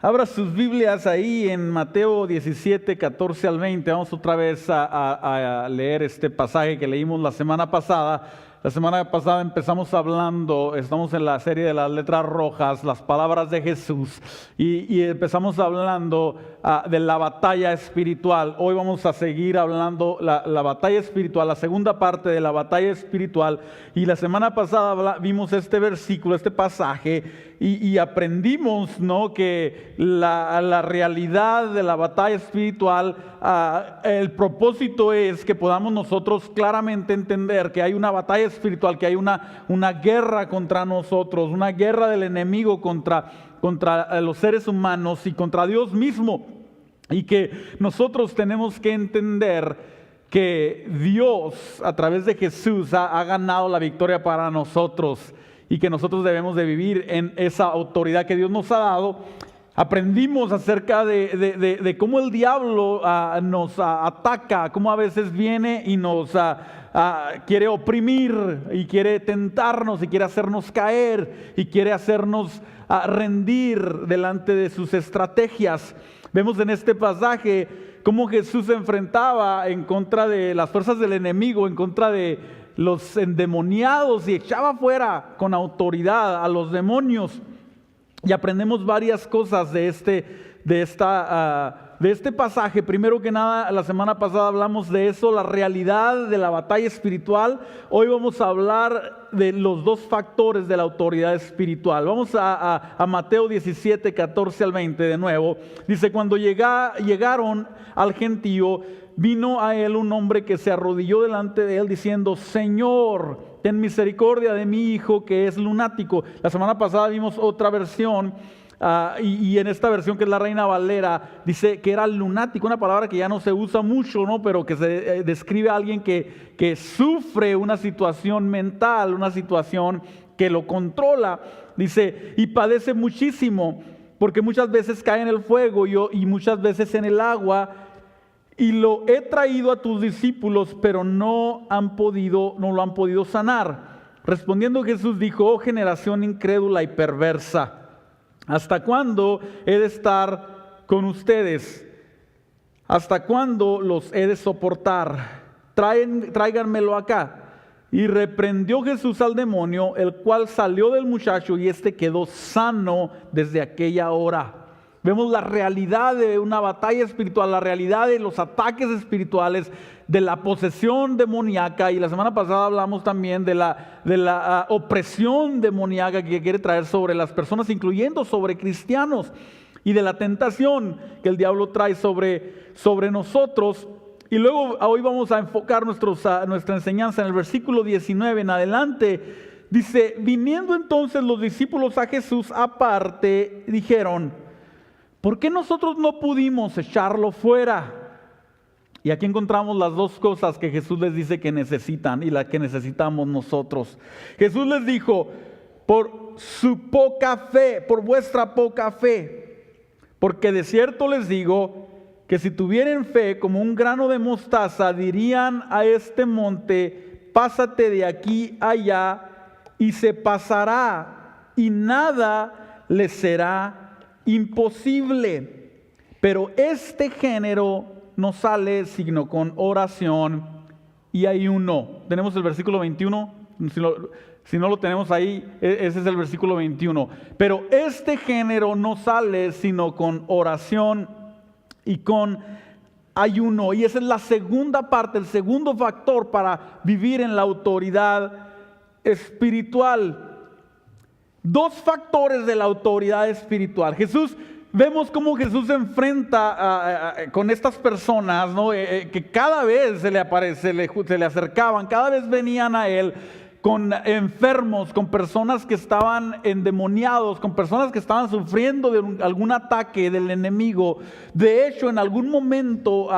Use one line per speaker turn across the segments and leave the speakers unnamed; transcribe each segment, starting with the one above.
Abra sus Biblias ahí en Mateo 17, 14 al 20. Vamos otra vez a leer este pasaje que leímos la semana pasada. La semana pasada empezamos hablando, estamos en la serie de las letras rojas, las palabras de Jesús, y empezamos hablando de la batalla espiritual. Hoy vamos a seguir hablando la batalla espiritual, la segunda parte de la batalla espiritual. Y la semana pasada vimos este versículo, este pasaje, y aprendimos, ¿no?, que la realidad de la batalla espiritual, el propósito es que podamos nosotros claramente entender que hay una batalla espiritual, que hay una guerra contra nosotros, una guerra del enemigo contra los seres humanos y contra Dios mismo, y que nosotros tenemos que entender que Dios a través de Jesús ha ganado la victoria para nosotros, y que nosotros debemos de vivir en esa autoridad que Dios nos ha dado. Aprendimos acerca de cómo el diablo nos ataca, cómo a veces viene y nos quiere oprimir y quiere tentarnos y quiere hacernos caer y quiere hacernos rendir delante de sus estrategias. Vemos en este pasaje cómo Jesús se enfrentaba en contra de las fuerzas del enemigo, en contra de los endemoniados, y echaba fuera con autoridad a los demonios. Y aprendemos varias cosas de este pasaje. Primero que nada, la semana pasada hablamos de eso, la realidad de la batalla espiritual. Hoy vamos a hablar de los dos factores de la autoridad espiritual. Vamos a Mateo 17, 14 al 20 de nuevo. Dice: cuando llegaron al gentío, vino a él un hombre que se arrodilló delante de él diciendo: Señor, ten misericordia de mi hijo, que es lunático. La semana pasada vimos otra versión, y en esta versión, que es la Reina Valera, dice que era lunático, una palabra que ya no se usa mucho, ¿no?, pero que se describe a alguien que sufre una situación mental, una situación que lo controla. Dice, y padece muchísimo, porque muchas veces cae en el fuego y muchas veces en el agua. Y lo he traído a tus discípulos, pero no lo han podido sanar. Respondiendo Jesús dijo: oh generación incrédula y perversa, ¿hasta cuándo he de estar con ustedes? ¿Hasta cuándo los he de soportar? Tráiganmelo acá. Y reprendió Jesús al demonio, el cual salió del muchacho, y éste quedó sano desde aquella hora. Vemos la realidad de una batalla espiritual, la realidad de los ataques espirituales, de la posesión demoníaca. Y la semana pasada hablamos también de la opresión demoníaca que quiere traer sobre las personas, incluyendo sobre cristianos, y de la tentación que el diablo trae sobre nosotros. Y luego hoy vamos a enfocar nuestra enseñanza en el versículo 19 en adelante. Dice: viniendo entonces los discípulos a Jesús aparte, dijeron: ¿por qué nosotros no pudimos echarlo fuera? Y aquí encontramos las dos cosas que Jesús les dice que necesitan y las que necesitamos nosotros. Jesús les dijo: por su poca fe, por vuestra poca fe. Porque de cierto les digo que si tuvieran fe como un grano de mostaza, dirían a este monte: pásate de aquí allá, y se pasará, y nada les será imposible. Pero este género no sale sino con oración y ayuno. Tenemos el versículo 21. Si no lo tenemos ahí, ese es el versículo 21. Pero este género no sale sino con oración y con ayuno. Y esa es la segunda parte, el segundo factor para vivir en la autoridad espiritual. Dos factores de la autoridad espiritual. Vemos cómo Jesús se enfrenta con estas personas, ¿no?, que cada vez se le acercaban, cada vez venían a él con enfermos, con personas que estaban endemoniados, con personas que estaban sufriendo de algún ataque del enemigo. De hecho, en algún momento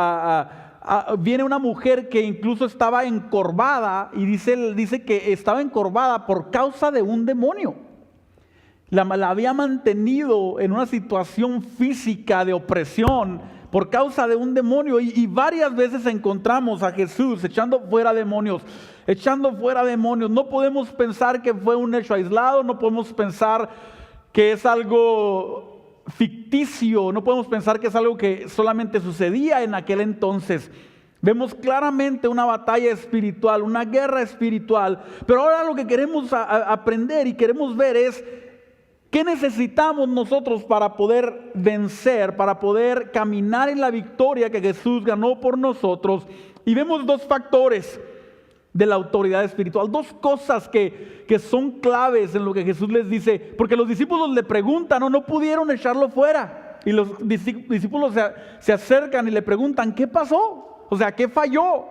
viene una mujer que incluso estaba encorvada, y dice que estaba encorvada por causa de un demonio. La había mantenido en una situación física de opresión por causa de un demonio. Y varias veces encontramos a Jesús echando fuera demonios. No podemos pensar que fue un hecho aislado, no podemos pensar que es algo ficticio, no podemos pensar que es algo que solamente sucedía en aquel entonces. Vemos claramente una batalla espiritual, una guerra espiritual, pero ahora lo que queremos aprender y queremos ver es qué necesitamos nosotros para poder vencer, para poder caminar en la victoria que Jesús ganó por nosotros. Y vemos dos factores de la autoridad espiritual, dos cosas que son claves en lo que Jesús les dice, porque los discípulos le preguntan, no pudieron echarlo fuera, y los discípulos se acercan y le preguntan, ¿qué pasó? O sea, ¿qué falló?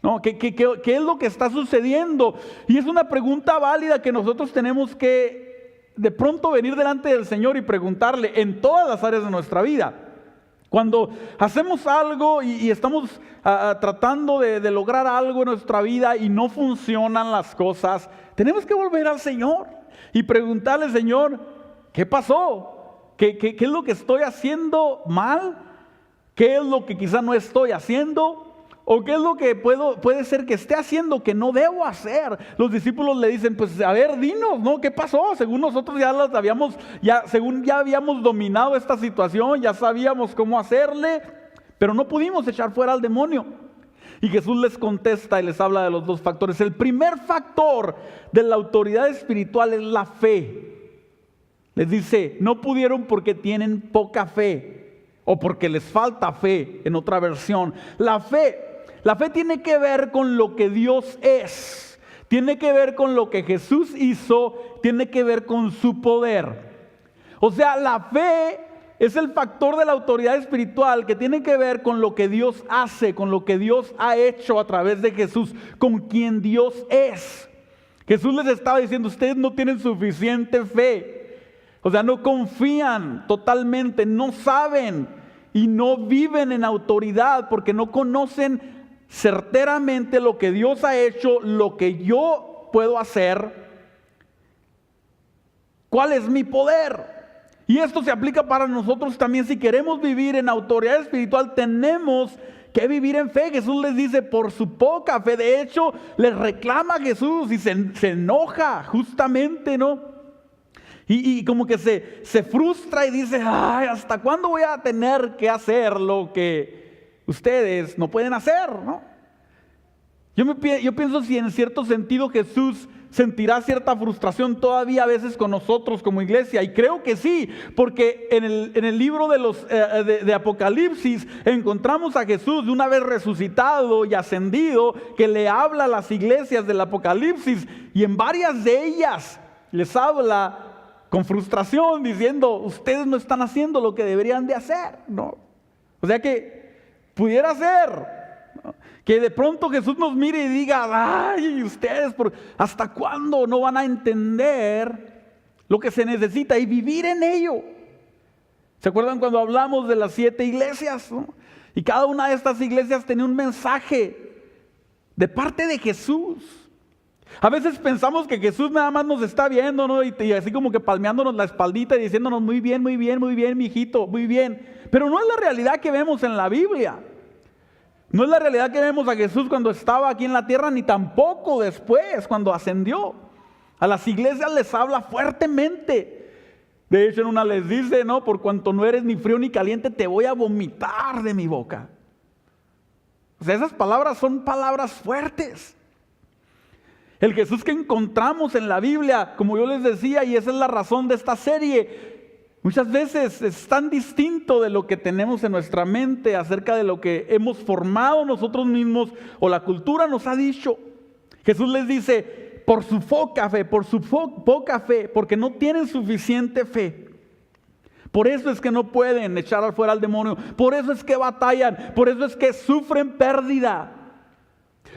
¿No? ¿Qué es lo que está sucediendo? Y es una pregunta válida que nosotros tenemos que de pronto venir delante del Señor y preguntarle en todas las áreas de nuestra vida. Cuando hacemos algo y estamos tratando de lograr algo en nuestra vida y no funcionan las cosas, tenemos que volver al Señor y preguntarle, Señor, ¿qué pasó? ¿Qué es lo que estoy haciendo mal? ¿Qué es lo que quizá no estoy haciendo? ¿O qué es lo que puede ser que esté haciendo que no debo hacer? Los discípulos le dicen, pues a ver, dinos, ¿no? ¿Qué pasó? Según nosotros según ya habíamos dominado esta situación, ya sabíamos cómo hacerle, pero no pudimos echar fuera al demonio. Y Jesús les contesta y les habla de los dos factores. El primer factor de la autoridad espiritual es la fe. Les dice, no pudieron porque tienen poca fe o porque les falta fe, en otra versión. La fe tiene que ver con lo que Dios es, tiene que ver con lo que Jesús hizo, tiene que ver con su poder. O sea, la fe es el factor de la autoridad espiritual que tiene que ver con lo que Dios hace, con lo que Dios ha hecho a través de Jesús, con quien Dios es. Jesús les estaba diciendo, ustedes no tienen suficiente fe. O sea, no confían totalmente, no saben y no viven en autoridad porque no conocen certeramente lo que Dios ha hecho, lo que yo puedo hacer, cuál es mi poder. Y esto se aplica para nosotros también. Si queremos vivir en autoridad espiritual, tenemos que vivir en fe. Jesús les dice por su poca fe. De hecho, les reclama a Jesús y se enoja justamente, ¿no? Y como que se frustra y dice, ay, ¿hasta cuándo voy a tener que hacer lo que ustedes no pueden hacer? ¿No? Yo pienso si en cierto sentido Jesús sentirá cierta frustración todavía a veces con nosotros como iglesia, y creo que sí, porque en el libro de Apocalipsis encontramos a Jesús de una vez resucitado y ascendido, que le habla a las iglesias del Apocalipsis, y en varias de ellas les habla con frustración diciendo, ustedes no están haciendo lo que deberían de hacer, ¿no? O sea que pudiera ser, ¿no?, que de pronto Jesús nos mire y diga, ay, ustedes, ¿hasta cuándo no van a entender lo que se necesita y vivir en ello? ¿Se acuerdan cuando hablamos de las 7 iglesias, ¿no? Y cada una de estas iglesias tenía un mensaje de parte de Jesús. A veces pensamos que Jesús nada más nos está viendo, ¿no? Y así como que palmeándonos la espaldita y diciéndonos, muy bien, mijito, muy bien. Pero no es la realidad que vemos en la Biblia. No es la realidad que vemos a Jesús cuando estaba aquí en la tierra, ni tampoco después, cuando ascendió. A las iglesias les habla fuertemente. De hecho, en una les dice, ¿no? Por cuanto no eres ni frío ni caliente, te voy a vomitar de mi boca. O sea, esas palabras son palabras fuertes. El Jesús que encontramos en la Biblia, como yo les decía, y esa es la razón de esta serie, muchas veces es tan distinto de lo que tenemos en nuestra mente acerca de lo que hemos formado nosotros mismos o la cultura nos ha dicho. Jesús les dice, por su poca fe, porque no tienen suficiente fe. Por eso es que no pueden echar afuera al demonio, por eso es que batallan, por eso es que sufren pérdida.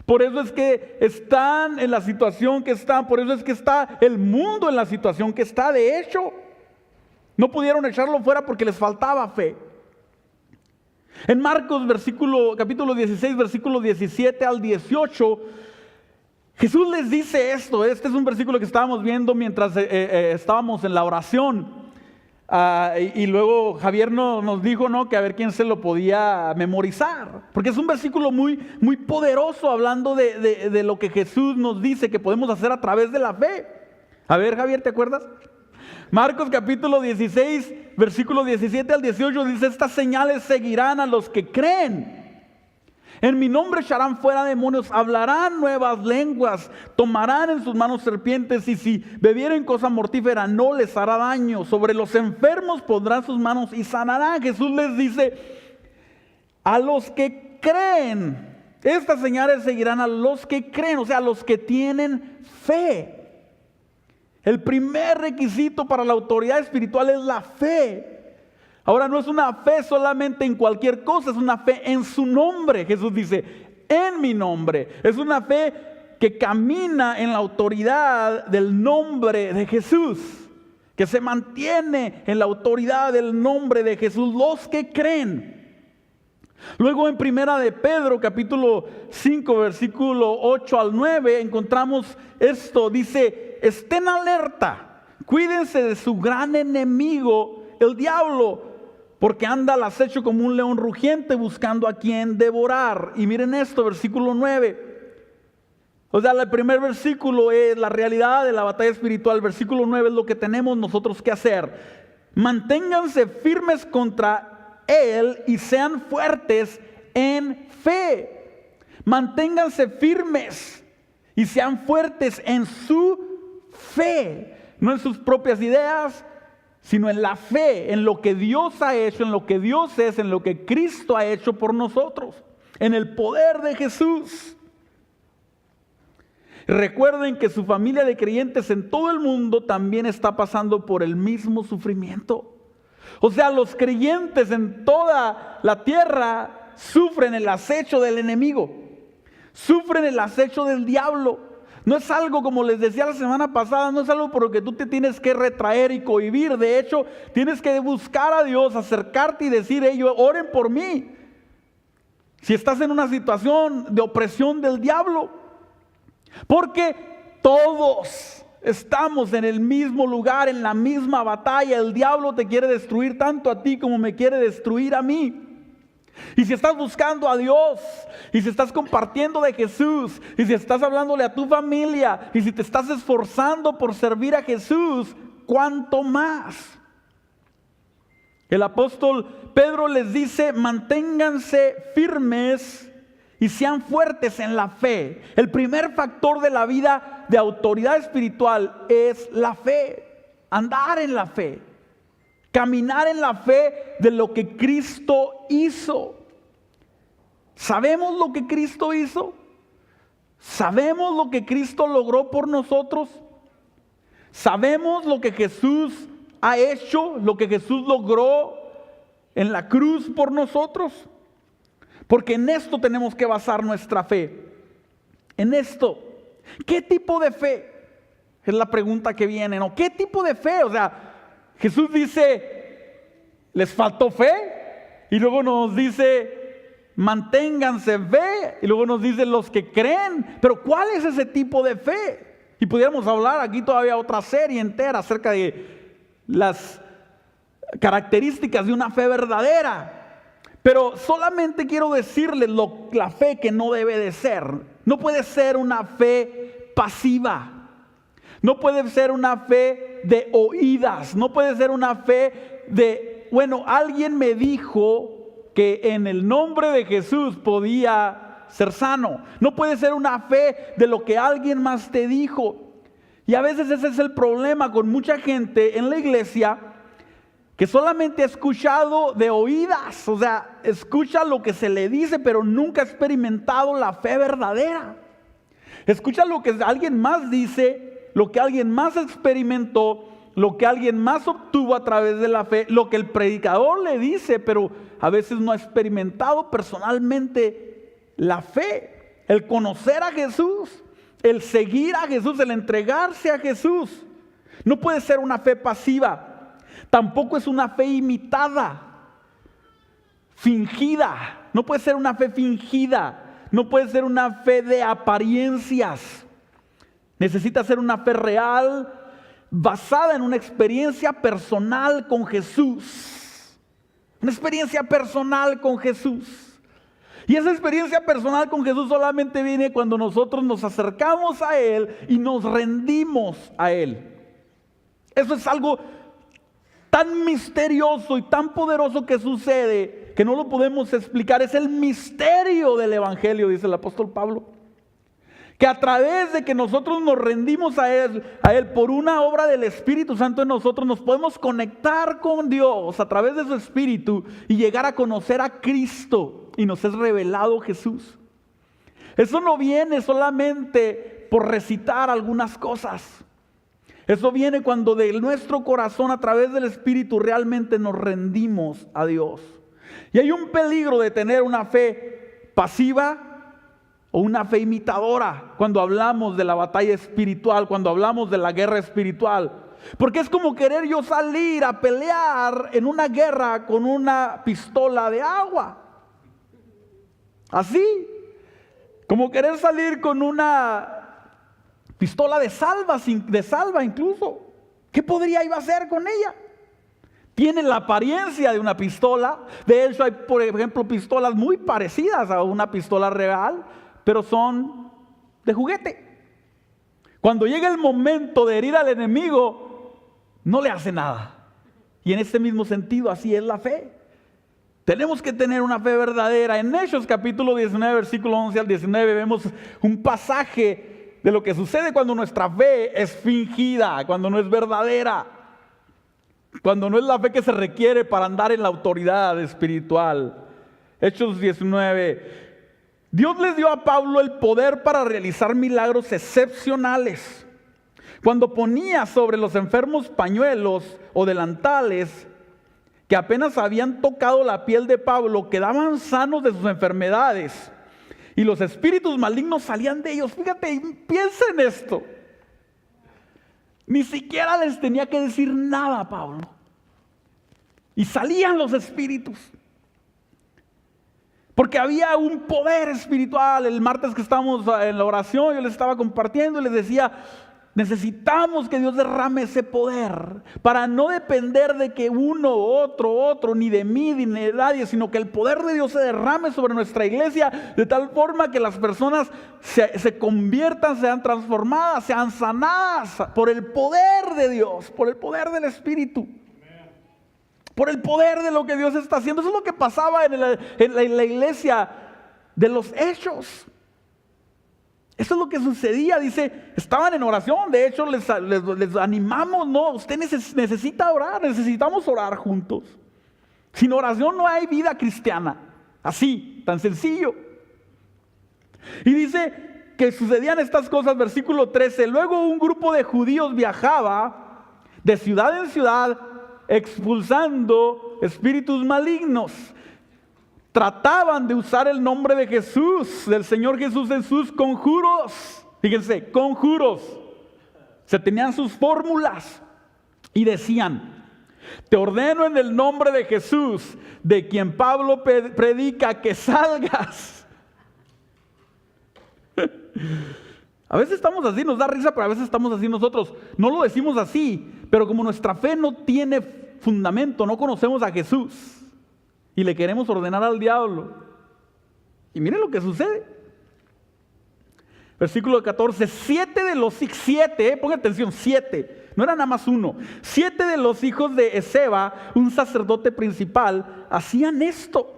Por eso es que están en la situación que están, por eso es que está el mundo en la situación que está. De hecho, no pudieron echarlo fuera porque les faltaba fe. En Marcos capítulo 16, versículo 17 al 18, Jesús les dice esto. Este es un versículo que estábamos viendo mientras estábamos en la oración. Y luego Javier nos dijo, ¿no?, que a ver quién se lo podía memorizar, porque es un versículo muy, muy poderoso hablando de lo que Jesús nos dice que podemos hacer a través de la fe. A ver, Javier, ¿te acuerdas? Marcos capítulo 16, versículo 17 al 18 dice: estas señales seguirán a los que creen. En mi nombre echarán fuera demonios, hablarán nuevas lenguas, tomarán en sus manos serpientes, y si bebieren cosa mortífera no les hará daño. Sobre los enfermos pondrán sus manos y sanarán. Jesús les dice: a los que creen. Estas señales seguirán a los que creen, o sea, a los que tienen fe. El primer requisito para la autoridad espiritual es la fe. Ahora, no es una fe solamente en cualquier cosa, es una fe en su nombre. Jesús dice: en mi nombre. Es una fe que camina en la autoridad del nombre de Jesús, que se mantiene en la autoridad del nombre de Jesús, los que creen. Luego en Primera de Pedro, capítulo 5, versículo 8 al 9, encontramos esto. Dice: estén alerta, cuídense de su gran enemigo, el diablo, porque anda al acecho como un león rugiente buscando a quien devorar. Y miren esto, versículo 9. O sea, el primer versículo es la realidad de la batalla espiritual. El versículo 9 es lo que tenemos nosotros que hacer. Manténganse firmes contra él y sean fuertes en fe. Manténganse firmes y sean fuertes en su fe. No en sus propias ideas, sino en la fe, en lo que Dios ha hecho, en lo que Dios es, en lo que Cristo ha hecho por nosotros, en el poder de Jesús. Recuerden que su familia de creyentes en todo el mundo también está pasando por el mismo sufrimiento. O sea, los creyentes en toda la tierra sufren el acecho del enemigo, sufren el acecho del diablo. No es algo, como les decía la semana pasada, no es algo por lo que tú te tienes que retraer y cohibir. De hecho, tienes que buscar a Dios, acercarte y decir: ellos oren por mí. Si estás en una situación de opresión del diablo, porque todos estamos en el mismo lugar, en la misma batalla. El diablo te quiere destruir tanto a ti como me quiere destruir a mí. Y si estás buscando a Dios, y si estás compartiendo de Jesús, y si estás hablándole a tu familia, y si te estás esforzando por servir a Jesús, ¿cuánto más? El apóstol Pedro les dice: manténganse firmes y sean fuertes en la fe. El primer factor de la vida de autoridad espiritual es la fe. Andar en la fe. Caminar en la fe de lo que Cristo hizo. ¿Sabemos lo que Cristo hizo? ¿Sabemos lo que Cristo logró por nosotros? ¿Sabemos lo que Jesús ha hecho? ¿Lo que Jesús logró en la cruz por nosotros? Porque en esto tenemos que basar nuestra fe. En esto. ¿Qué tipo de fe? Es la pregunta que viene, ¿no? ¿Qué tipo de fe? O sea, Jesús dice: les faltó fe. Y luego nos dice: manténganse fe. Y luego nos dice: los que creen. Pero ¿cuál es ese tipo de fe? Y pudiéramos hablar aquí todavía otra serie entera acerca de las características de una fe verdadera. Pero solamente quiero decirles la fe que no debe de ser. No puede ser una fe pasiva. No puede ser una fe de oídas. No puede ser una fe de, bueno, alguien me dijo que en el nombre de Jesús podía ser sano. No puede ser una fe de lo que alguien más te dijo. Y a veces ese es el problema con mucha gente en la iglesia, que solamente ha escuchado de oídas. O sea, escucha lo que se le dice, pero nunca ha experimentado la fe verdadera. Escucha lo que alguien más dice, lo que alguien más experimentó, lo que alguien más obtuvo a través de la fe, lo que el predicador le dice, pero a veces no ha experimentado personalmente la fe, el conocer a Jesús, el seguir a Jesús, el entregarse a Jesús. No puede ser una fe pasiva. Tampoco es una fe imitada, fingida. No puede ser una fe fingida. No puede ser una fe de apariencias. Necesita ser una fe real, basada en una experiencia personal con Jesús. Una experiencia personal con Jesús. Y esa experiencia personal con Jesús solamente viene cuando nosotros nos acercamos a Él y nos rendimos a Él. Eso es algo tan misterioso y tan poderoso que sucede que no lo podemos explicar. Es el misterio del Evangelio, dice el apóstol Pablo. Que a través de que nosotros nos rendimos a Él por una obra del Espíritu Santo en nosotros, nos podemos conectar con Dios a través de su Espíritu y llegar a conocer a Cristo, y nos es revelado Jesús. Eso no viene solamente por recitar algunas cosas. Eso viene cuando de nuestro corazón, a través del Espíritu, realmente nos rendimos a Dios. Y hay un peligro de tener una fe pasiva o una fe imitadora cuando hablamos de la batalla espiritual, cuando hablamos de la guerra espiritual. Porque es como querer yo salir a pelear en una guerra con una pistola de agua. Así. Como querer salir con una pistola de salva incluso. ¿Qué podría yo hacer con ella? Tiene la apariencia de una pistola. De hecho, hay, por ejemplo, pistolas muy parecidas a una pistola real, pero son de juguete. Cuando llega el momento de herir al enemigo, no le hace nada. Y en este mismo sentido, así es la fe. Tenemos que tener una fe verdadera. En Hechos capítulo 19, versículo 11 al 19, vemos un pasaje de lo que sucede cuando nuestra fe es fingida, cuando no es verdadera, cuando no es la fe que se requiere para andar en la autoridad espiritual. Hechos 19. Dios les dio a Pablo el poder para realizar milagros excepcionales. Cuando ponía sobre los enfermos pañuelos o delantales que apenas habían tocado la piel de Pablo, quedaban sanos de sus enfermedades y los espíritus malignos salían de ellos. Fíjate, piensa en esto. Ni siquiera les tenía que decir nada a Pablo. Y salían los espíritus. Porque había un poder espiritual. El martes que estábamos en la oración, yo les estaba compartiendo y les decía, necesitamos que Dios derrame ese poder para no depender de que uno, otro, ni de mí, ni de nadie, sino que el poder de Dios se derrame sobre nuestra iglesia de tal forma que las personas se conviertan, sean transformadas, sean sanadas por el poder de Dios, por el poder del Espíritu. Por el poder de lo que Dios está haciendo. Eso es lo que pasaba en la iglesia de los Hechos. Eso es lo que sucedía. Dice, estaban en oración. De hecho, les animamos, no, usted necesita orar, necesitamos orar juntos. Sin oración no hay vida cristiana. Así, tan sencillo. Y dice que sucedían estas cosas, versículo 13. Luego un grupo de judíos viajaba de ciudad en ciudad, expulsando espíritus malignos. Trataban de usar el nombre de Jesús, del Señor Jesús, en sus conjuros. Fíjense, conjuros. Se tenían sus fórmulas y decían, te ordeno en el nombre de Jesús, de quien Pablo predica, que salgas. A veces estamos así, nos da risa, pero a veces estamos así nosotros. No lo decimos así, pero como nuestra fe no tiene fundamento, no conocemos a Jesús y le queremos ordenar al diablo. Y miren lo que sucede. Versículo 14, pongan atención, 7, no era nada más uno. 7 de los hijos de Esceva, un sacerdote principal, hacían esto.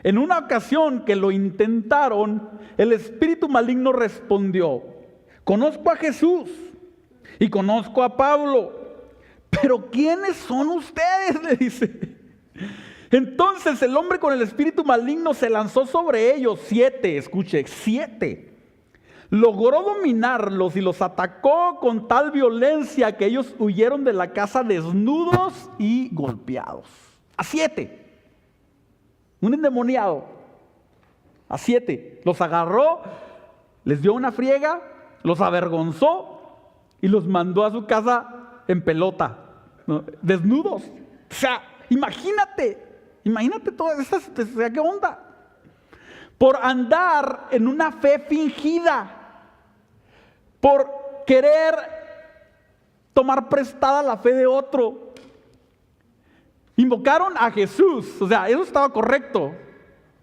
En una ocasión que lo intentaron, el espíritu maligno respondió, conozco a Jesús y conozco a Pablo, pero ¿quiénes son ustedes?, le dice. Entonces el hombre con el espíritu maligno se lanzó sobre ellos, 7, escuche, 7. Logró dominarlos y los atacó con tal violencia que ellos huyeron de la casa desnudos y golpeados. A 7. Un endemoniado, a 7, los agarró, les dio una friega, los avergonzó y los mandó a su casa en pelota, ¿no? Desnudos. O sea, imagínate todas estas, ¿qué onda? Por andar en una fe fingida, por querer tomar prestada la fe de otro. Invocaron a Jesús, o sea, eso estaba correcto.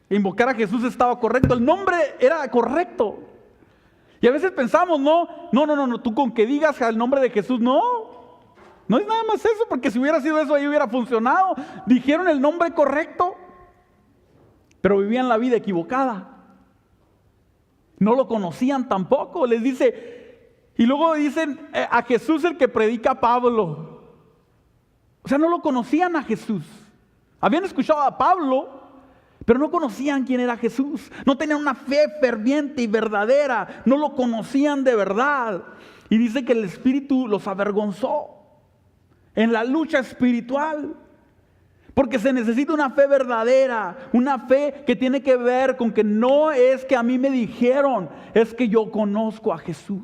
Invocar a Jesús estaba correcto, el nombre era correcto. Y a veces pensamos, no, tú con que digas el nombre de Jesús, no. No es nada más eso, porque si hubiera sido eso, ahí hubiera funcionado. Dijeron el nombre correcto, pero vivían la vida equivocada. No lo conocían tampoco. Les dice, y luego dicen a Jesús el que predica Pablo. O sea, no lo conocían a Jesús. Habían escuchado a Pablo, pero no conocían quién era Jesús. No tenían una fe ferviente y verdadera. No lo conocían de verdad. Y dice que el Espíritu los avergonzó en la lucha espiritual. Porque se necesita una fe verdadera, una fe que tiene que ver con que no es que a mí me dijeron, es que yo conozco a Jesús.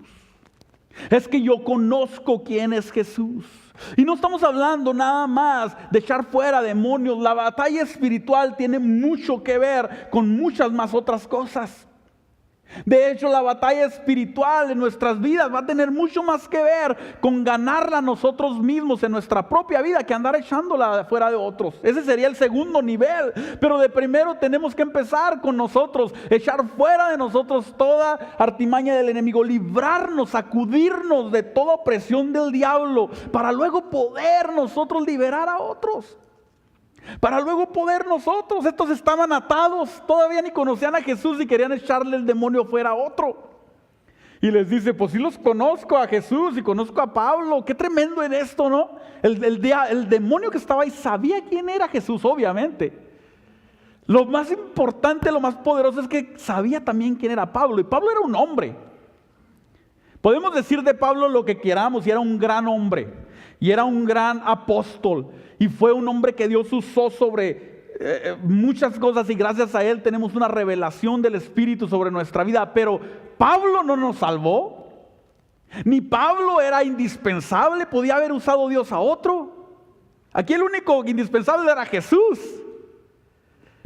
Es que yo conozco quién es Jesús. Y no estamos hablando nada más de echar fuera demonios. La batalla espiritual tiene mucho que ver con muchas más otras cosas. De hecho, la batalla espiritual en nuestras vidas va a tener mucho más que ver con ganarla nosotros mismos en nuestra propia vida que andar echándola fuera de otros. Ese sería el segundo nivel. Pero de primero tenemos que empezar con nosotros, echar fuera de nosotros toda artimaña del enemigo, librarnos, sacudirnos de toda opresión del diablo, para luego poder nosotros liberar a otros. Para luego poder nosotros, estos estaban atados, todavía ni conocían a Jesús y querían echarle el demonio fuera a otro. Y les dice, pues sí los conozco a Jesús y conozco a Pablo. Qué tremendo en esto, ¿no? El demonio que estaba ahí sabía quién era Jesús, obviamente. Lo más importante, lo más poderoso es que sabía también quién era Pablo. Y Pablo era un hombre. Podemos decir de Pablo lo que queramos, y era un gran hombre. Y era un gran apóstol. Y fue un hombre que Dios usó sobre muchas cosas. Y gracias a él tenemos una revelación del Espíritu sobre nuestra vida. Pero Pablo no nos salvó. Ni Pablo era indispensable. Podía haber usado Dios a otro. Aquí el único indispensable era Jesús.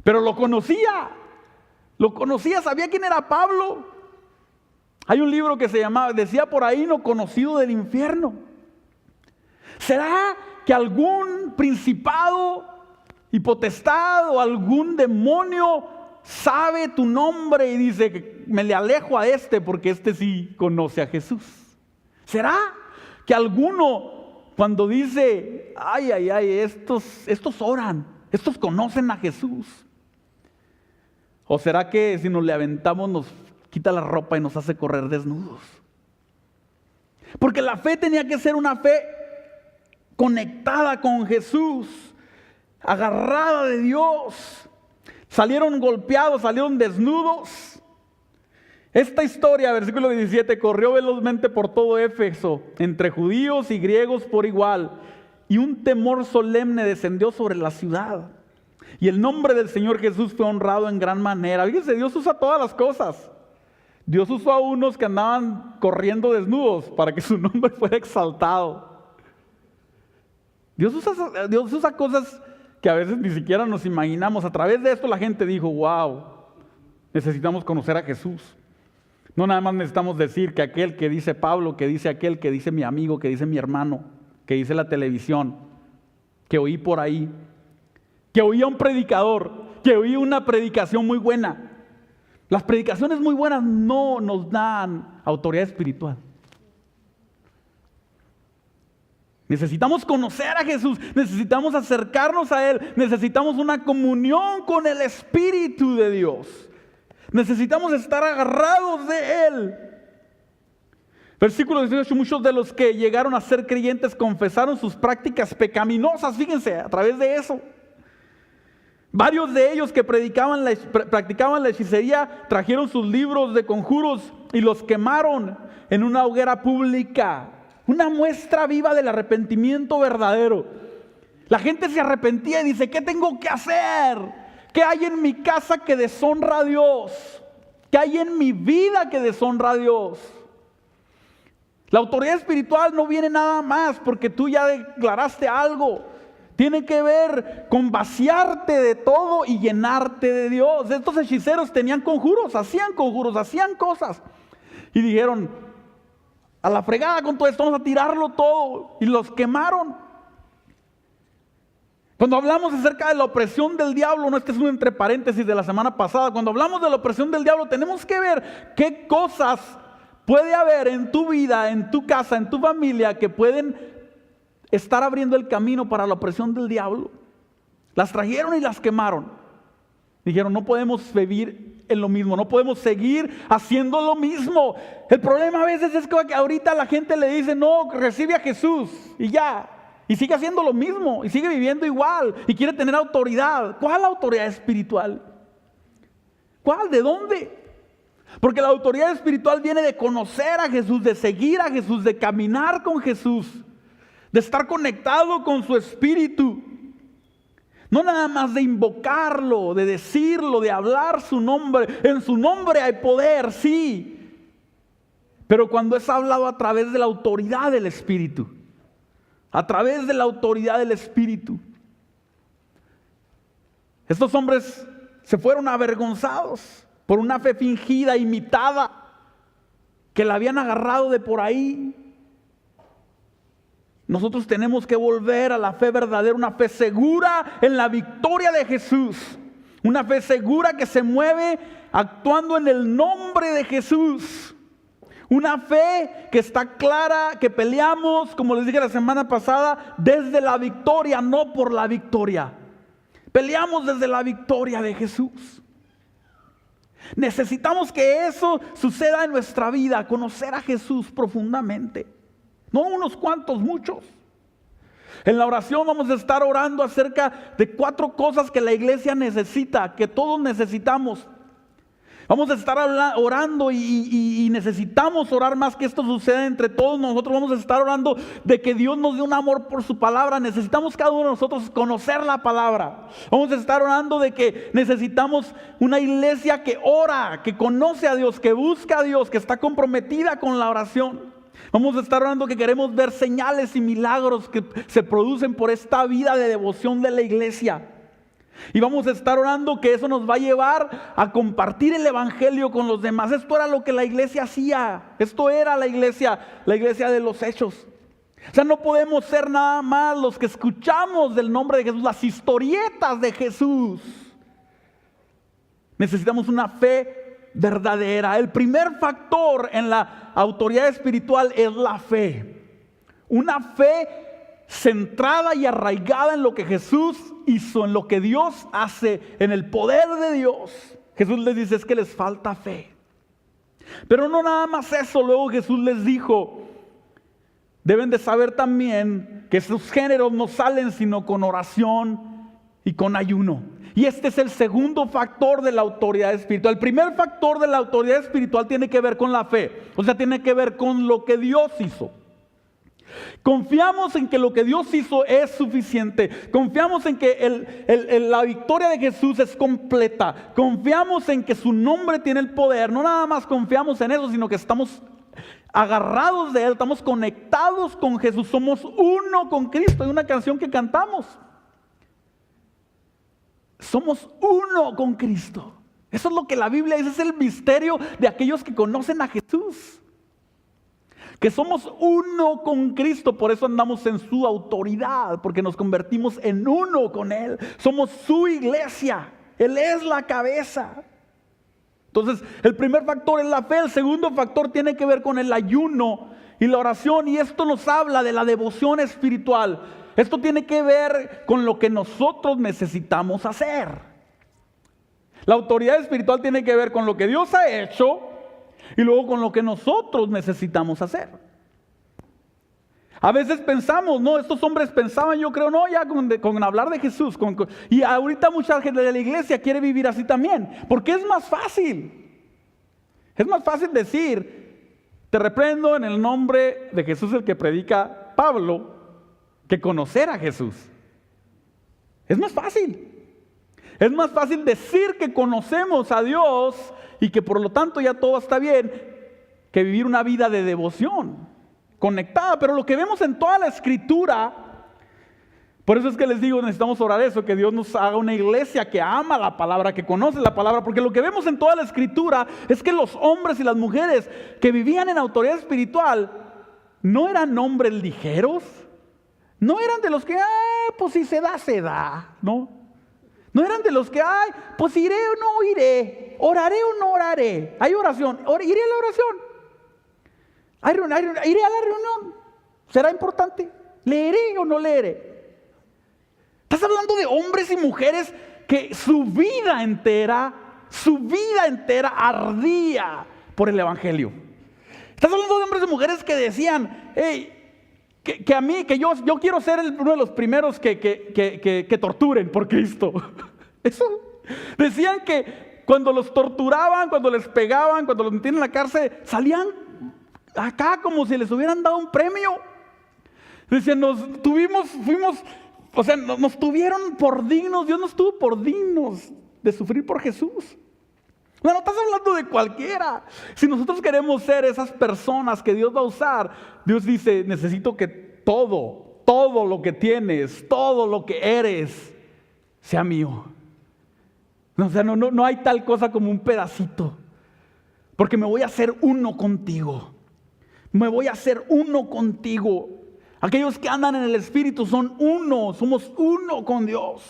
Pero lo conocía. Lo conocía, sabía quién era Pablo. Hay un libro que se llamaba, decía por ahí, no conocido del infierno. ¿Será que algún principado y potestad o algún demonio sabe tu nombre y dice que me le alejo a este porque este sí conoce a Jesús? ¿Será que alguno cuando dice, ay, estos oran, estos conocen a Jesús? ¿O será que si nos le aventamos nos quita la ropa y nos hace correr desnudos? Porque la fe tenía que ser una fe conectada con Jesús, agarrada de Dios. Salieron golpeados, salieron desnudos. Esta historia, versículo 17, corrió velozmente por todo Éfeso, entre judíos y griegos por igual, y un temor solemne descendió sobre la ciudad. Y el nombre del Señor Jesús fue honrado en gran manera. Fíjense, Dios usa todas las cosas. Dios usó a unos que andaban corriendo desnudos para que su nombre fuera exaltado. Dios usa cosas que a veces ni siquiera nos imaginamos. A través de esto la gente dijo, wow, necesitamos conocer a Jesús. No nada más necesitamos decir que aquel que dice Pablo, que dice aquel, que dice mi amigo, que dice mi hermano, que dice la televisión, que oí por ahí, que oí a un predicador, que oí una predicación muy buena. Las predicaciones muy buenas no nos dan autoridad espiritual. Necesitamos conocer a Jesús, necesitamos acercarnos a Él, necesitamos una comunión con el Espíritu de Dios. Necesitamos estar agarrados de Él. Versículo 18, muchos de los que llegaron a ser creyentes confesaron sus prácticas pecaminosas, fíjense, a través de eso. Varios de ellos que practicaban la hechicería trajeron sus libros de conjuros y los quemaron en una hoguera pública. Una muestra viva del arrepentimiento verdadero. La gente se arrepentía y dice, ¿qué tengo que hacer? ¿Qué hay en mi casa que deshonra a Dios? ¿Qué hay en mi vida que deshonra a Dios? La autoridad espiritual no viene nada más porque tú ya declaraste algo. Tiene que ver con vaciarte de todo y llenarte de Dios. Estos hechiceros tenían conjuros, hacían cosas. Y dijeron, a la fregada con todo esto, vamos a tirarlo todo. Y los quemaron. Cuando hablamos acerca de la opresión del diablo, no, este es un entre paréntesis de la semana pasada. Cuando hablamos de la opresión del diablo, tenemos que ver qué cosas puede haber en tu vida, en tu casa, en tu familia, que pueden estar abriendo el camino para la opresión del diablo. Las trajeron y las quemaron. Dijeron, no podemos vivir en lo mismo, no podemos seguir haciendo lo mismo. El problema a veces es que ahorita la gente le dice, no, recibe a Jesús y ya. Y sigue haciendo lo mismo, y sigue viviendo igual, y quiere tener autoridad. ¿Cuál autoridad espiritual? ¿Cuál? ¿De dónde? Porque la autoridad espiritual viene de conocer a Jesús, de seguir a Jesús, de caminar con Jesús, de estar conectado con su espíritu. No nada más de invocarlo, de decirlo, de hablar su nombre. En su nombre hay poder, sí. Pero cuando es hablado a través de la autoridad del Espíritu. A través de la autoridad del Espíritu. Estos hombres se fueron avergonzados por una fe fingida, imitada, que la habían agarrado de por ahí. Nosotros tenemos que volver a la fe verdadera, una fe segura en la victoria de Jesús. Una fe segura que se mueve actuando en el nombre de Jesús. Una fe que está clara, que peleamos, como les dije la semana pasada, desde la victoria, no por la victoria. Peleamos desde la victoria de Jesús. Necesitamos que eso suceda en nuestra vida, conocer a Jesús profundamente. No unos cuantos, muchos. En la oración vamos a estar orando acerca de 4 cosas que la iglesia necesita, que todos necesitamos. Vamos a estar orando y necesitamos orar más que esto suceda entre todos nosotros. Vamos a estar orando de que Dios nos dé un amor por su palabra. Necesitamos cada uno de nosotros conocer la palabra. Vamos a estar orando de que necesitamos una iglesia que ora, que conoce a Dios, que busca a Dios, que está comprometida con la oración. Vamos a estar orando que queremos ver señales y milagros que se producen por esta vida de devoción de la iglesia. Y vamos a estar orando que eso nos va a llevar a compartir el evangelio con los demás. Esto era lo que la iglesia hacía. Esto era la iglesia de los hechos. O sea, no podemos ser nada más los que escuchamos del nombre de Jesús, las historietas de Jesús. Necesitamos una fe verdadera. El primer factor en la autoridad espiritual es la fe. Una fe centrada y arraigada en lo que Jesús hizo, en lo que Dios hace, en el poder de Dios. Jesús les dice, es que les falta fe. Pero no nada más eso. Luego Jesús les dijo, deben de saber también que sus géneros no salen sino con oración y con ayuno. Y este es el segundo factor de la autoridad espiritual. El primer factor de la autoridad espiritual tiene que ver con la fe. O sea, tiene que ver con lo que Dios hizo. Confiamos en que lo que Dios hizo es suficiente. Confiamos en que la victoria de Jesús es completa. Confiamos en que su nombre tiene el poder. No nada más confiamos en eso, sino que estamos agarrados de Él. Estamos conectados con Jesús. Somos uno con Cristo. Hay una canción que cantamos. Somos uno con Cristo. Eso es lo que la Biblia dice. Es el misterio de aquellos que conocen a Jesús. Que somos uno con Cristo, por eso andamos en su autoridad, porque nos convertimos en uno con Él. Somos su iglesia, Él es la cabeza. Entonces, el primer factor es la fe, el segundo factor tiene que ver con el ayuno y la oración, y esto nos habla de la devoción espiritual. Esto tiene que ver con lo que nosotros necesitamos hacer. La autoridad espiritual tiene que ver con lo que Dios ha hecho y luego con lo que nosotros necesitamos hacer. A veces pensamos, no, estos hombres pensaban, yo creo, no, ya con hablar de Jesús. Y ahorita mucha gente de la iglesia quiere vivir así también. Porque es más fácil. Es más fácil decir, te reprendo en el nombre de Jesús el que predica Pablo, que conocer a Jesús. Es más fácil. Es más fácil decir que conocemos a Dios y que por lo tanto ya todo está bien, que vivir una vida de devoción, conectada. Pero lo que vemos en toda la Escritura, por eso es que les digo, necesitamos orar eso, que Dios nos haga una iglesia que ama la palabra, que conoce la palabra, porque lo que vemos en toda la Escritura es que los hombres y las mujeres que vivían en autoridad espiritual no eran hombres ligeros, no eran de los que, pues si se da, ¿no? No eran de los que, pues iré o no iré, oraré o no oraré. Hay oración, iré a la oración, iré a la reunión, será importante. ¿Leeré o no leeré? Estás hablando de hombres y mujeres que su vida entera ardía por el evangelio. Estás hablando de hombres y mujeres que decían, hey, que yo quiero ser uno de los primeros que torturen por Cristo. Eso. Decían que cuando los torturaban, cuando les pegaban, cuando los metían en la cárcel, salían acá como si les hubieran dado un premio. Decían, nos tuvieron por dignos, Dios nos tuvo por dignos de sufrir por Jesús. No estás hablando de cualquiera. Si nosotros queremos ser esas personas que Dios va a usar, Dios dice, necesito que todo lo que tienes, todo lo que eres, sea mío. O sea, no hay tal cosa como un pedacito, porque me voy a hacer uno contigo. Me voy a hacer uno contigo. Aquellos que andan en el Espíritu son uno, somos uno con Dios.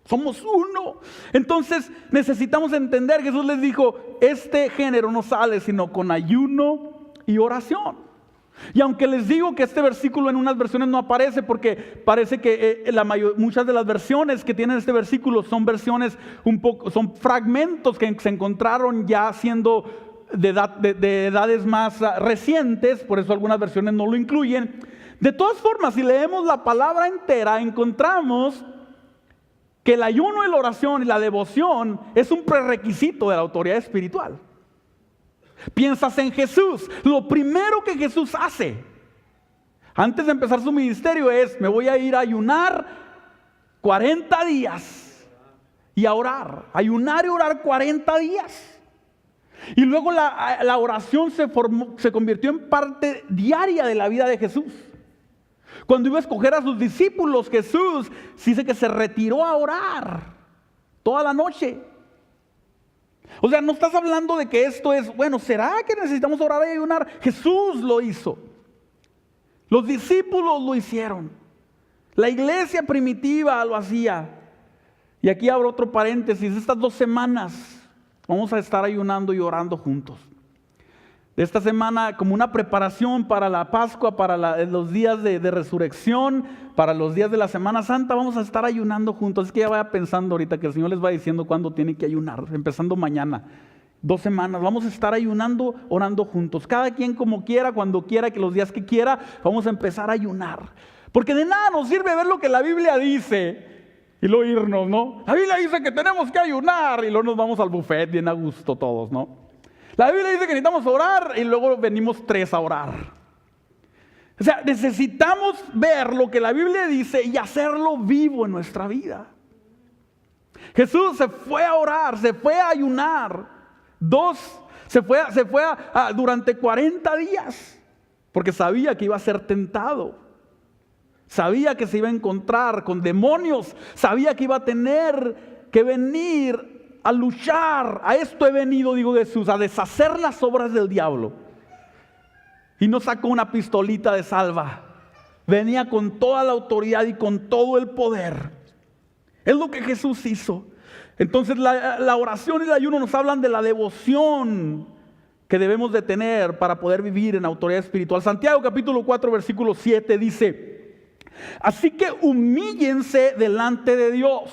Somos uno. Entonces necesitamos entender, Jesús les dijo, este género no sale sino con ayuno y oración. Y aunque les digo que este versículo en unas versiones no aparece, porque parece que muchas de las versiones que tienen este versículo son versiones son fragmentos que se encontraron ya siendo de edades más recientes, por eso algunas versiones no lo incluyen. De todas formas, si leemos la palabra entera, encontramos que el ayuno y la oración y la devoción es un prerequisito de la autoridad espiritual. Piensas en Jesús. Lo primero que Jesús hace antes de empezar su ministerio es: me voy a ir a ayunar 40 días y a orar. Ayunar y orar 40 días. Y luego la oración se convirtió en parte diaria de la vida de Jesús. Cuando iba a escoger a sus discípulos, Jesús dice que se retiró a orar toda la noche. O sea, no estás hablando de que esto es, bueno, ¿será que necesitamos orar y ayunar? Jesús lo hizo. Los discípulos lo hicieron. La iglesia primitiva lo hacía. Y aquí abro otro paréntesis. Estas 2 semanas vamos a estar ayunando y orando juntos. Esta semana como una preparación para la Pascua, para los días de resurrección, para los días de la Semana Santa, vamos a estar ayunando juntos. Es que ya vaya pensando ahorita que el Señor les va diciendo cuándo tienen que ayunar, empezando mañana. 2 semanas, vamos a estar ayunando, orando juntos. Cada quien como quiera, cuando quiera, que los días que quiera, vamos a empezar a ayunar. Porque de nada nos sirve ver lo que la Biblia dice y luego irnos, ¿no? La Biblia dice que tenemos que ayunar y luego nos vamos al buffet bien a gusto todos, ¿no? La Biblia dice que necesitamos orar y luego venimos 3 a orar. O sea, necesitamos ver lo que la Biblia dice y hacerlo vivo en nuestra vida. Jesús se fue a orar, se fue a ayunar. Se fue durante 40 días porque sabía que iba a ser tentado. Sabía que se iba a encontrar con demonios. Sabía que iba a tener que venir a luchar. A esto he venido, digo Jesús, a deshacer las obras del diablo. Y no sacó una pistolita de salva. Venía con toda la autoridad y con todo el poder. Es lo que Jesús hizo. Entonces la oración y el ayuno nos hablan de la devoción que debemos de tener para poder vivir en autoridad espiritual. Santiago capítulo 4 versículo 7 dice: así que humíllense delante de Dios.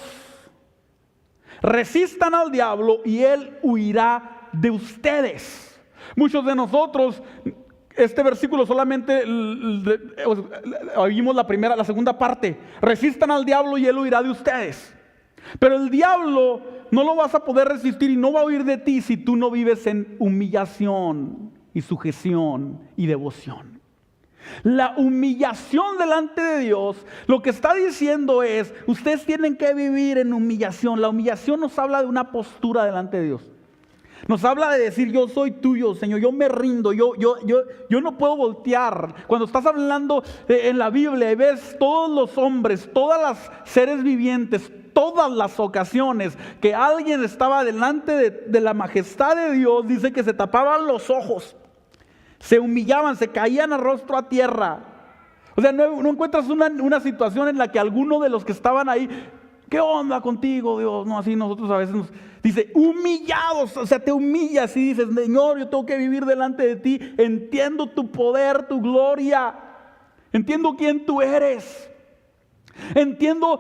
Resistan al diablo y él huirá de ustedes. Muchos de nosotros, este versículo solamente oímos la segunda parte. Resistan al diablo y él huirá de ustedes. Pero el diablo no lo vas a poder resistir y no va a huir de ti si tú no vives en humillación y sujeción y devoción. La humillación delante de Dios, lo que está diciendo es, ustedes tienen que vivir en humillación. La humillación nos habla de una postura delante de Dios. Nos habla de decir: yo soy tuyo, Señor, yo me rindo, yo no puedo voltear. Cuando estás hablando en la Biblia y ves todos los hombres, todas las seres vivientes, todas las ocasiones que alguien estaba delante de la majestad de Dios, dice que se tapaban los ojos, se humillaban, se caían a rostro a tierra. O sea, no encuentras una situación en la que alguno de los que estaban ahí, ¿qué onda contigo, Dios? No, así nosotros a veces dice, humillados, o sea, te humillas y dices: Señor, yo tengo que vivir delante de ti, entiendo tu poder, tu gloria. Entiendo quién tú eres. Entiendo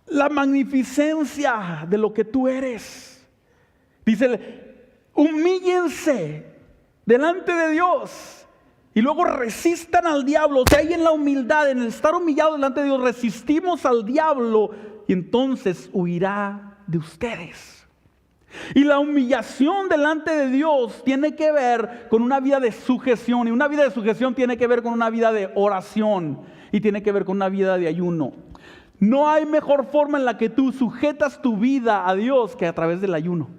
la magnificencia de lo que tú eres. Dice, humíllense delante de Dios y luego resistan al diablo. O sea, ahí en la humildad, en el estar humillado delante de Dios, resistimos al diablo y entonces huirá de ustedes. Y la humillación delante de Dios tiene que ver con una vida de sujeción. Y una vida de sujeción tiene que ver con una vida de oración. Y tiene que ver con una vida de ayuno. No hay mejor forma en la que tú sujetas tu vida a Dios que a través del ayuno.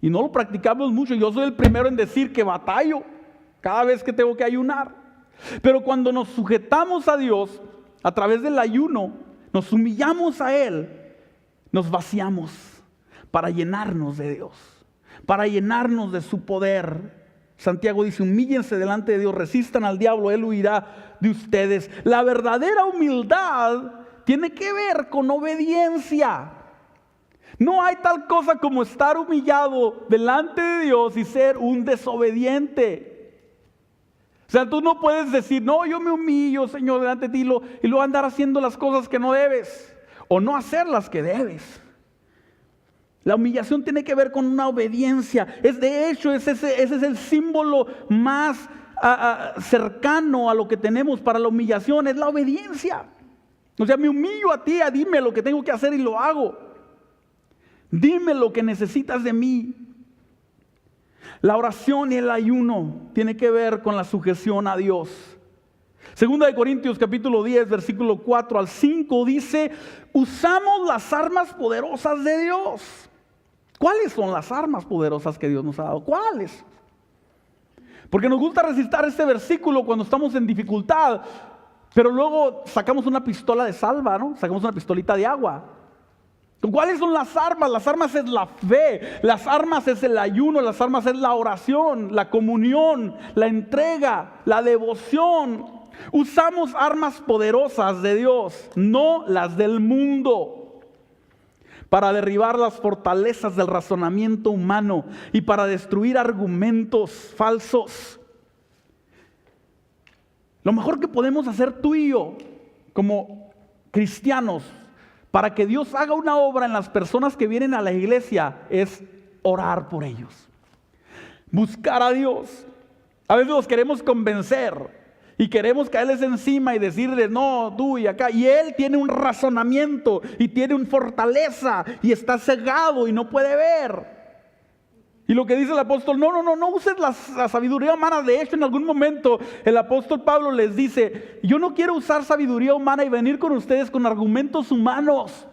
Y no lo practicamos mucho. Yo soy el primero en decir que batallo cada vez que tengo que ayunar. Pero cuando nos sujetamos a Dios a través del ayuno, nos humillamos a Él, nos vaciamos para llenarnos de Dios, para llenarnos de su poder. Santiago dice, humíllense delante de Dios, resistan al diablo, Él huirá de ustedes. La verdadera humildad tiene que ver con obediencia. No hay tal cosa como estar humillado delante de Dios y ser un desobediente. O sea, tú no puedes decir, no, yo me humillo, Señor, delante de ti y luego andar haciendo las cosas que no debes o no hacer las que debes. La humillación tiene que ver con una obediencia. De hecho, ese es el símbolo más cercano a lo que tenemos para la humillación, es la obediencia. O sea, me humillo a ti, dime lo que tengo que hacer y lo hago. Dime lo que necesitas de mí. La oración y el ayuno tiene que ver con la sujeción a Dios. Segunda de Corintios capítulo 10, versículo 4 al 5 dice, usamos las armas poderosas de Dios. ¿Cuáles son las armas poderosas que Dios nos ha dado? ¿Cuáles? Porque nos gusta recitar este versículo cuando estamos en dificultad, pero luego sacamos una pistola de salva, ¿no? Sacamos una pistolita de agua. ¿Cuáles son las armas? Las armas es la fe, las armas es el ayuno, las armas es la oración, la comunión, la entrega, la devoción. Usamos armas poderosas de Dios, no las del mundo, para derribar las fortalezas del razonamiento humano y para destruir argumentos falsos. Lo mejor que podemos hacer tú y yo como cristianos para que Dios haga una obra en las personas que vienen a la iglesia es orar por ellos, buscar a Dios. A veces los queremos convencer y queremos caerles encima y decirles, no, tú y acá. Y él tiene un razonamiento y tiene una fortaleza y está cegado y no puede ver. Y lo que dice el apóstol, no uses la sabiduría humana. De hecho, en algún momento el apóstol Pablo les dice, yo no quiero usar sabiduría humana y venir con ustedes con argumentos humanos.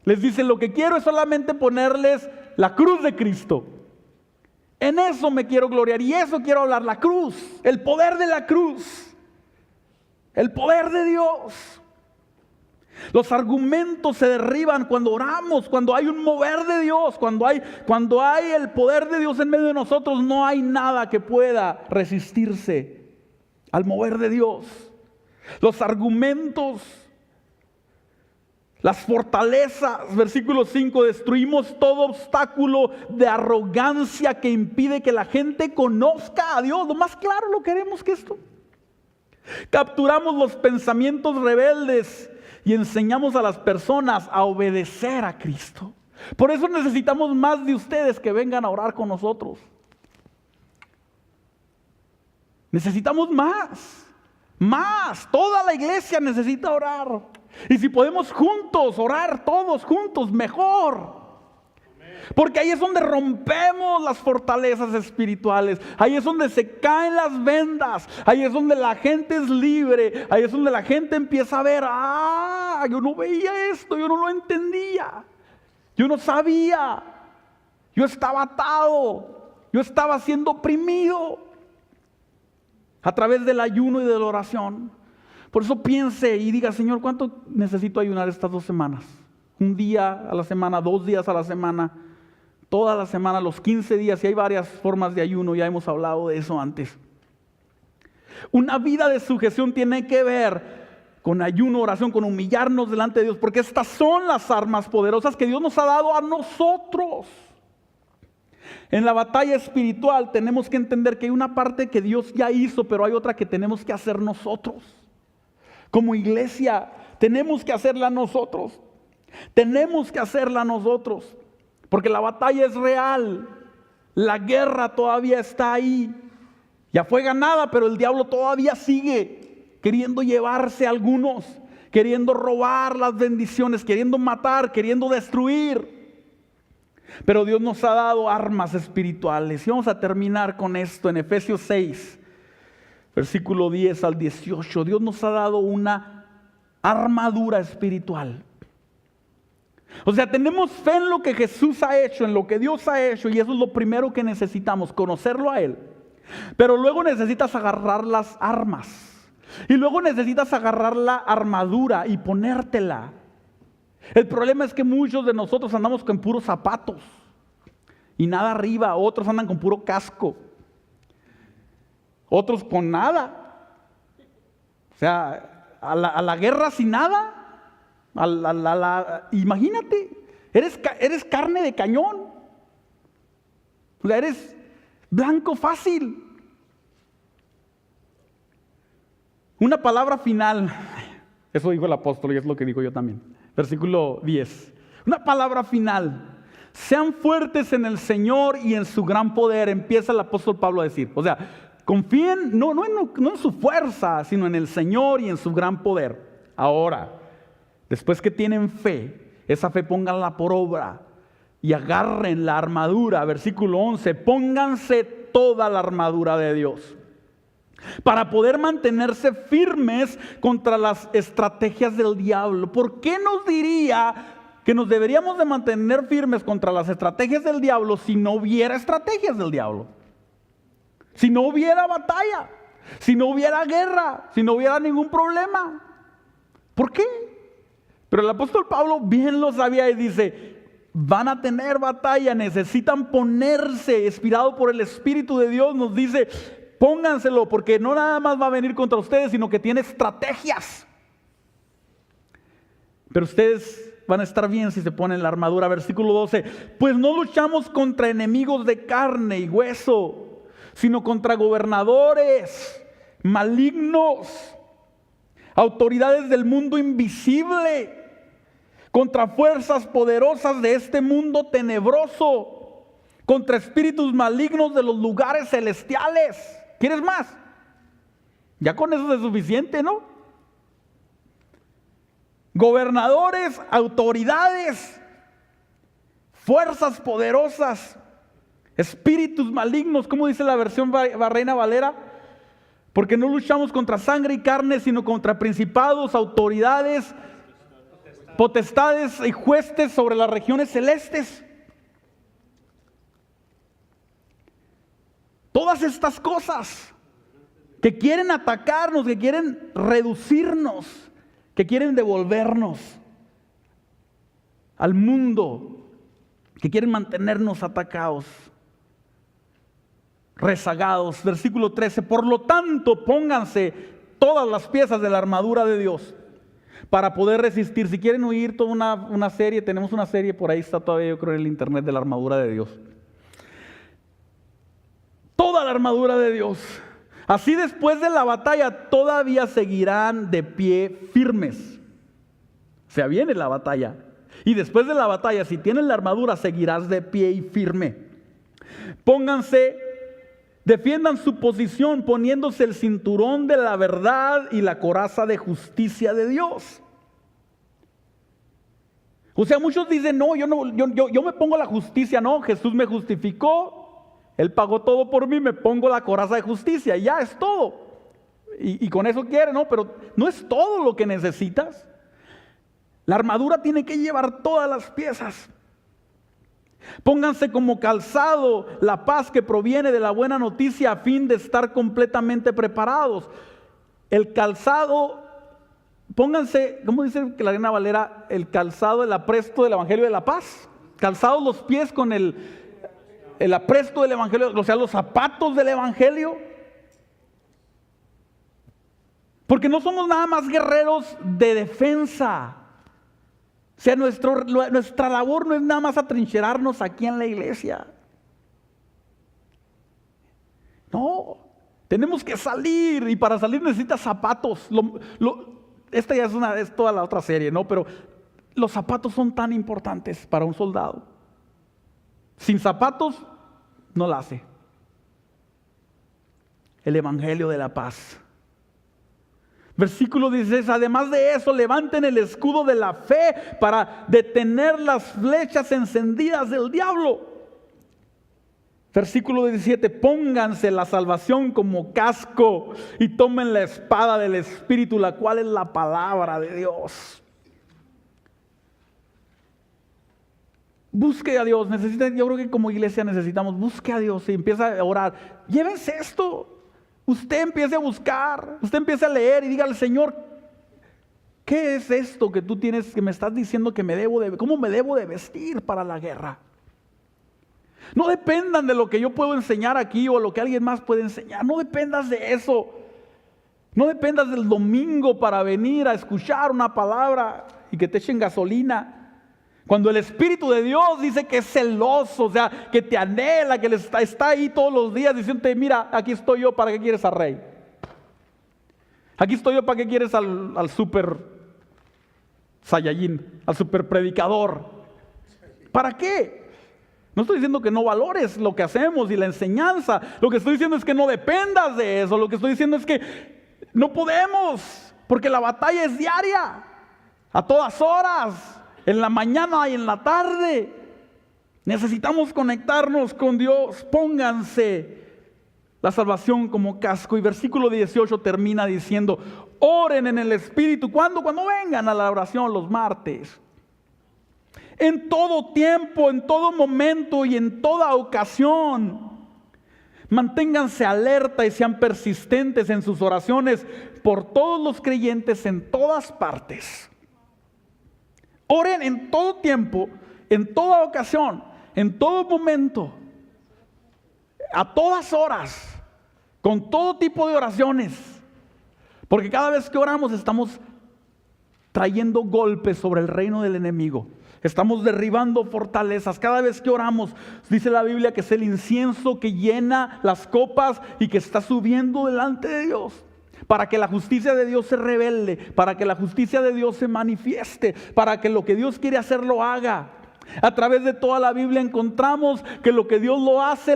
Les dice, lo que quiero es solamente ponerles la cruz de Cristo. En eso me quiero gloriar y eso quiero hablar, la cruz, el poder de la cruz, el poder de Dios. Los argumentos se derriban cuando oramos, cuando hay un mover de Dios, cuando hay el poder de Dios en medio de nosotros. No hay nada que pueda resistirse al mover de Dios. Los argumentos, las fortalezas, versículo 5, destruimos todo obstáculo de arrogancia que impide que la gente conozca a Dios. Lo más claro lo queremos que esto. Capturamos los pensamientos rebeldes y enseñamos a las personas a obedecer a Cristo. Por eso necesitamos más de ustedes que vengan a orar con nosotros. Necesitamos más. Toda la iglesia necesita orar. Y si podemos juntos orar, todos juntos, mejor. Porque ahí es donde rompemos las fortalezas espirituales. Ahí es donde se caen las vendas. Ahí es donde la gente es libre. Ahí es donde la gente empieza a ver, yo no veía esto, yo no lo entendía. Yo no sabía. Yo estaba atado. Yo estaba siendo oprimido. A través del ayuno y de la oración. Por eso piense y diga, Señor, ¿cuánto necesito ayunar estas 2 semanas? Un día a la semana, 2 días a la semana, toda la semana, los 15 días. Y hay varias formas de ayuno, ya hemos hablado de eso antes. Una vida de sujeción tiene que ver con ayuno, oración, con humillarnos delante de Dios, porque estas son las armas poderosas que Dios nos ha dado a nosotros. En la batalla espiritual tenemos que entender que hay una parte que Dios ya hizo, pero hay otra que tenemos que hacer nosotros. Como iglesia, tenemos que hacerla nosotros. Tenemos que hacerla nosotros. Porque la batalla es real. La guerra todavía está ahí. Ya fue ganada, pero el diablo todavía sigue queriendo llevarse a algunos, queriendo robar las bendiciones, queriendo matar, queriendo destruir. Pero Dios nos ha dado armas espirituales. Y vamos a terminar con esto en Efesios 6, versículo 10 al 18. Dios nos ha dado una armadura espiritual. O sea, tenemos fe en lo que Jesús ha hecho, en lo que Dios ha hecho, y eso es lo primero que necesitamos, conocerlo a Él. Pero luego necesitas agarrar las armas. Y luego necesitas agarrar la armadura y ponértela. El problema es que muchos de nosotros andamos con puros zapatos y nada arriba. Otros andan con puro casco. Otros con nada. O sea, a la guerra sin nada. Imagínate, eres carne de cañón. O sea, eres blanco fácil. Una palabra final. Eso dijo el apóstol y es lo que digo yo también. Versículo 10. Una palabra final. Sean fuertes en el Señor y en su gran poder. Empieza el apóstol Pablo a decir. O sea, confíen no en su fuerza, sino en el Señor y en su gran poder. Ahora, después que tienen fe, esa fe pónganla por obra y agarren la armadura. Versículo 11. Pónganse toda la armadura de Dios, para poder mantenerse firmes contra las estrategias del diablo. ¿Por qué nos diría que nos deberíamos de mantener firmes contra las estrategias del diablo si no hubiera estrategias del diablo? Si no hubiera batalla, si no hubiera guerra, si no hubiera ningún problema. ¿Por qué? Pero el apóstol Pablo bien lo sabía y dice, van a tener batalla, necesitan ponerse, inspirado por el Espíritu de Dios, nos dice, pónganselo, porque no nada más va a venir contra ustedes, sino que tiene estrategias. Pero ustedes van a estar bien si se ponen la armadura. Versículo 12. Pues no luchamos contra enemigos de carne y hueso, sino contra gobernadores malignos, autoridades del mundo invisible, contra fuerzas poderosas de este mundo tenebroso, contra espíritus malignos de los lugares celestiales. ¿Quieres más? Ya con eso es suficiente, ¿no? Gobernadores, autoridades, fuerzas poderosas, espíritus malignos. ¿Cómo dice la versión Reina Valera? Porque no luchamos contra sangre y carne, sino contra principados, autoridades, potestades y huestes sobre las regiones celestes. Todas estas cosas que quieren atacarnos, que quieren reducirnos, que quieren devolvernos al mundo, que quieren mantenernos atacados, rezagados. Versículo 13. Por lo tanto, pónganse todas las piezas de la armadura de Dios para poder resistir. Si quieren oír toda una serie, tenemos una serie por ahí, está todavía yo creo en el internet, de la armadura de Dios. Toda la armadura de Dios. Así después de la batalla todavía seguirán de pie firmes. O sea, viene la batalla. Y después de la batalla, si tienes la armadura, seguirás de pie y firme. Pónganse, defiendan su posición poniéndose el cinturón de la verdad y la coraza de justicia de Dios. O sea, muchos dicen, no, yo me pongo la justicia. No, Jesús me justificó. Él pagó todo por mí, me pongo la coraza de justicia, ya es todo. Y con eso quiere, ¿no? Pero no es todo lo que necesitas. La armadura tiene que llevar todas las piezas. Pónganse como calzado la paz que proviene de la buena noticia a fin de estar completamente preparados. El calzado, pónganse, ¿cómo dice que la Reina Valera? El calzado, el apresto del Evangelio de la paz. Calzados los pies con el apresto del Evangelio, o sea, los zapatos del Evangelio. Porque no somos nada más guerreros de defensa. O sea, nuestra labor no es nada más atrincherarnos aquí en la iglesia. No, tenemos que salir, y para salir necesitas zapatos. Esta ya es toda la otra serie, ¿no? Pero los zapatos son tan importantes para un soldado. Sin zapatos no la hace. El evangelio de la paz. Versículo 16, además de eso, levanten el escudo de la fe para detener las flechas encendidas del diablo. Versículo 17, pónganse la salvación como casco y tomen la espada del Espíritu, la cual es la palabra de Dios. Busque a Dios. Yo creo que como iglesia necesitamos, busque a Dios y empieza a orar. Llévense esto. Usted empiece a buscar, usted empiece a leer y diga al Señor, ¿qué es esto que tú tienes, que me estás diciendo que cómo me debo de vestir para la guerra? No dependan de lo que yo puedo enseñar aquí o lo que alguien más puede enseñar. No dependas de eso. No dependas del domingo para venir a escuchar una palabra y que te echen gasolina. Cuando el Espíritu de Dios dice que es celoso, o sea, que te anhela, que está ahí todos los días diciéndote, mira, aquí estoy yo, ¿para qué quieres al rey? Aquí estoy yo, ¿para qué quieres al super Saiyajin, al super predicador? ¿Para qué? No estoy diciendo que no valores lo que hacemos y la enseñanza. Lo que estoy diciendo es que no dependas de eso. Lo que estoy diciendo es que no podemos, porque la batalla es diaria, a todas horas. En la mañana y en la tarde. Necesitamos conectarnos con Dios. Pónganse la salvación como casco. Y versículo 18 termina diciendo, oren en el Espíritu. ¿Cuándo? Cuando vengan a la oración los martes. En todo tiempo, en todo momento y en toda ocasión. Manténganse alerta y sean persistentes en sus oraciones por todos los creyentes en todas partes. Oren en todo tiempo, en toda ocasión, en todo momento, a todas horas, con todo tipo de oraciones. Porque cada vez que oramos estamos trayendo golpes sobre el reino del enemigo. Estamos derribando fortalezas. Cada vez que oramos, dice la Biblia que es el incienso que llena las copas y que está subiendo delante de Dios. Para que la justicia de Dios se revele, para que la justicia de Dios se manifieste, para que lo que Dios quiere hacer lo haga. A través de toda la Biblia encontramos que lo que Dios lo hace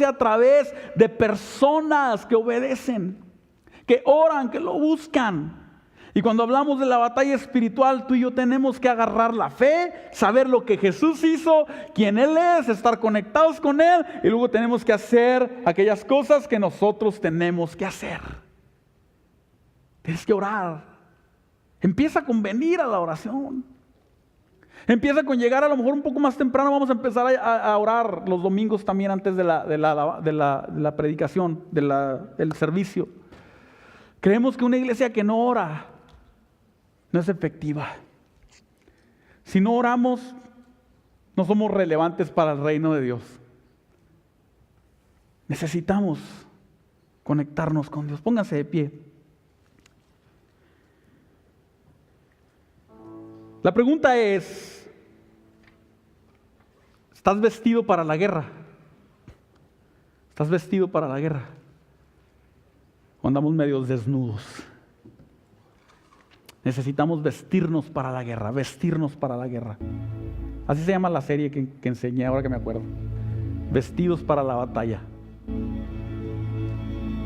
a través de personas que obedecen, que oran, que lo buscan. Y cuando hablamos de la batalla espiritual, tú y yo tenemos que agarrar la fe, saber lo que Jesús hizo, quién Él es, estar conectados con Él, y luego tenemos que hacer aquellas cosas que nosotros tenemos que hacer. Tienes que orar. Empieza con venir a la oración. Empieza con llegar a lo mejor un poco más temprano. Vamos a empezar a orar los domingos también antes de la predicación, del servicio. Creemos que una iglesia que no ora no es efectiva. Si no oramos, no somos relevantes para el reino de Dios. Necesitamos conectarnos con Dios. Pónganse de pie. La pregunta es, ¿estás vestido para la guerra? ¿Estás vestido para la guerra? ¿O andamos medios desnudos? Necesitamos vestirnos para la guerra, vestirnos para la guerra. Así se llama la serie que enseñé, ahora que me acuerdo. Vestidos para la batalla.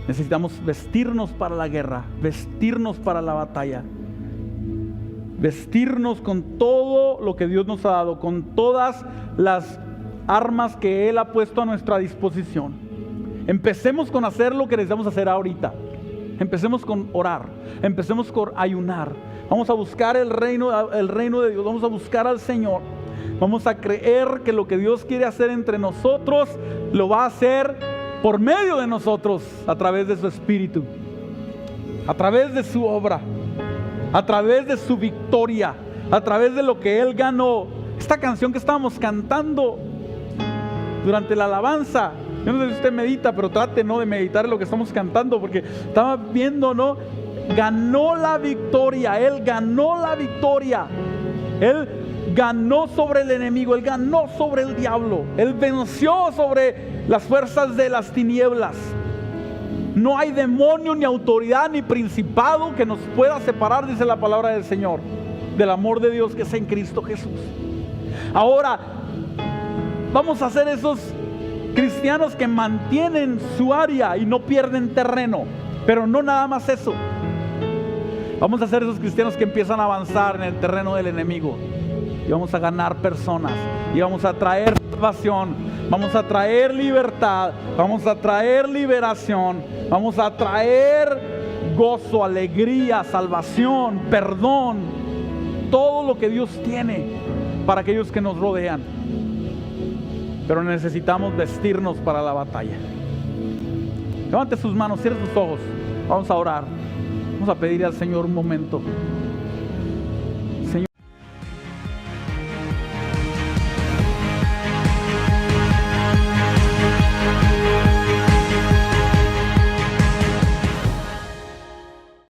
Necesitamos vestirnos para la guerra, vestirnos para la batalla. Vestirnos con todo lo que Dios nos ha dado, con todas las armas que Él ha puesto a nuestra disposición. Empecemos con hacer lo que necesitamos hacer ahorita. Empecemos con orar, empecemos con ayunar. Vamos a buscar el reino de Dios, vamos a buscar al Señor. Vamos a creer que lo que Dios quiere hacer entre nosotros, lo va a hacer por medio de nosotros, a través de su Espíritu, a través de su obra, a través de su victoria, a través de lo que Él ganó. Esta canción que estábamos cantando durante la alabanza, yo no sé si usted medita, pero trate no de meditar en lo que estamos cantando, porque estaba viendo, ¿no? Ganó la victoria, Él ganó la victoria. Él ganó sobre el enemigo, Él ganó sobre el diablo, Él venció sobre las fuerzas de las tinieblas. No hay demonio, ni autoridad, ni principado que nos pueda separar, dice la palabra del Señor, del amor de Dios que es en Cristo Jesús. Ahora, vamos a ser esos cristianos que mantienen su área y no pierden terreno. Pero no nada más eso. Vamos a ser esos cristianos que empiezan a avanzar en el terreno del enemigo. Y vamos a ganar personas. Y vamos a traer salvación. Vamos a traer libertad. Vamos a traer liberación. Vamos a traer gozo, alegría, salvación, perdón. Todo lo que Dios tiene para aquellos que nos rodean. Pero necesitamos vestirnos para la batalla. Levante sus manos, cierre sus ojos. Vamos a orar. Vamos a pedir al Señor un momento.